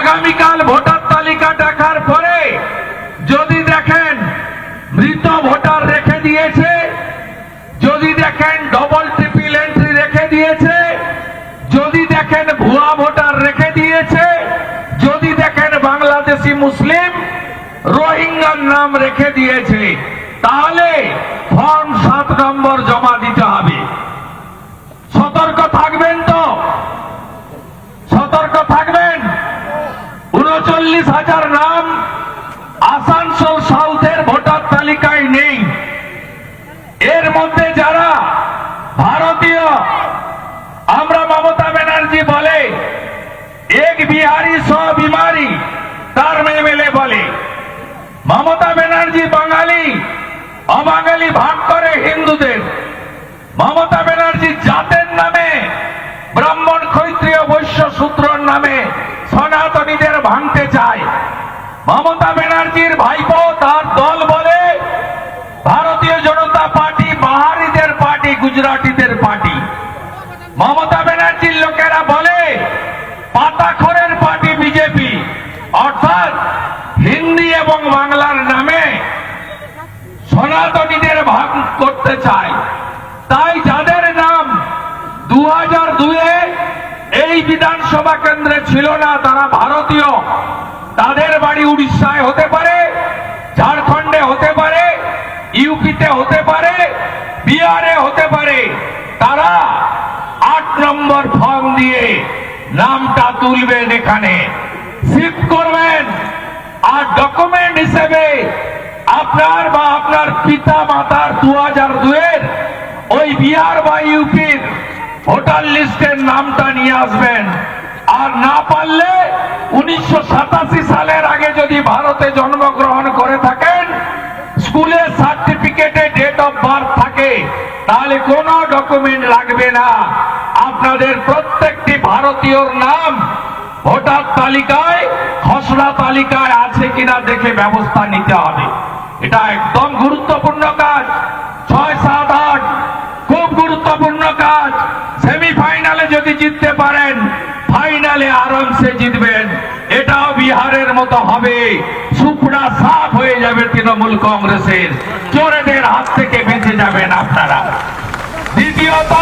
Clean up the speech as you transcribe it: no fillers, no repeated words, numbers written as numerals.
আগামীকাল ভোটার তালিকা দেখার পরে যদি দেখেন মৃত ভোটার রেখে দিয়েছে, যদি দেখেন ডবল ট্রিপল এন্ট্রি রেখে দিয়েছে, যদি দেখেন ভুয়া ভোটার রেখে দিয়েছে, যদি দেখেন বাংলাদেশি মুসলিম রোহিঙ্গার নাম রেখে দিয়েছে, তাহলে ফর্ম 7 নম্বর জমা দিতে হবে। সতর্ক থাকবেন তো, সতর্ক থাকবেন। 39,000 নাম আসানসোল সাউথের ভোটার তালিকায় নেই। এর মধ্যে যারা ভারতীয়, আমরা মমতা ব্যানার্জি বলে এক বিহারি সব বিমারি, তার এমএলএ বলে মমতা ব্যানার্জি বাঙালি অবাঙালি ভাগ করে হিন্দুদের। মমতা ব্যানার্জি জাতের নামে ব্রাহ্মণ ক্ষত্রিয় বৈশ্য শূদ্রর নামে সনাতনীদের ভাঙতে চায়। মমতা ব্যানার্জির ভাইপো তার দল বলে ভারতীয় জনতা পার্টি বাহারিদের পার্টি, গুজরাটিদের পার্টি। মমতা ব্যানার্জির লোকেরা বলে পাতাখরের পার্টি বিজেপি, অর্থাৎ হিন্দি এবং বাংলার নামে সনাতনীদের ভাগ করতে চায়। তাই যাদের নাম 2002-এ এই বিধানসভা কেন্দ্রে ছিল না, তারা ভারতীয়, তাদের বাড়ি উড়িষ্যায় হতে পারে, ঝাড়খণ্ডে হতে পারে, ইউপিতে হতে পারে, বিহারে হতে পারে, তারা 8 নম্বর ফর্ম দিয়ে নামটা তুলবেন, এখানে শিফট করবেন। আর ডকুমেন্ট হিসেবে আপনার বা আপনার পিতা মাতার 2002-এর ওই বিহার বা ইউপির ভোটার লিস্টের নামটা নিয়ে আসবেন। আর না পারলে 1987 সালের আগে যদি ভারতে জন্মগ্রহণ করে থাকেন, স্কুলের সার্টিফিকেটে ডেট অফ বার্থ থাকে, তাহলে কোনো ডকুমেন্ট লাগবে না। আপনাদের প্রত্যেকটি ভারতীয়র নাম ভোটার তালিকায়, খসড়া তালিকায় আছে কিনা দেখে ব্যবস্থা নিতে হবে। এটা একদম গুরুত্বপূর্ণ কাজ। 6, 7, 8 খুব গুরুত্বপূর্ণ কাজ। সেমিফাইনালে যদি জিততে পারেন, ফাইনালে আরামসে জিতবেন। এটাও বিহারের মতো হবে, সুপড়া সাফ হয়ে যাবে তৃণমূল কংগ্রেসের, চোরেদের হাত থেকে বেঁচে যাবেন আপনারা। দ্বিতীয়ত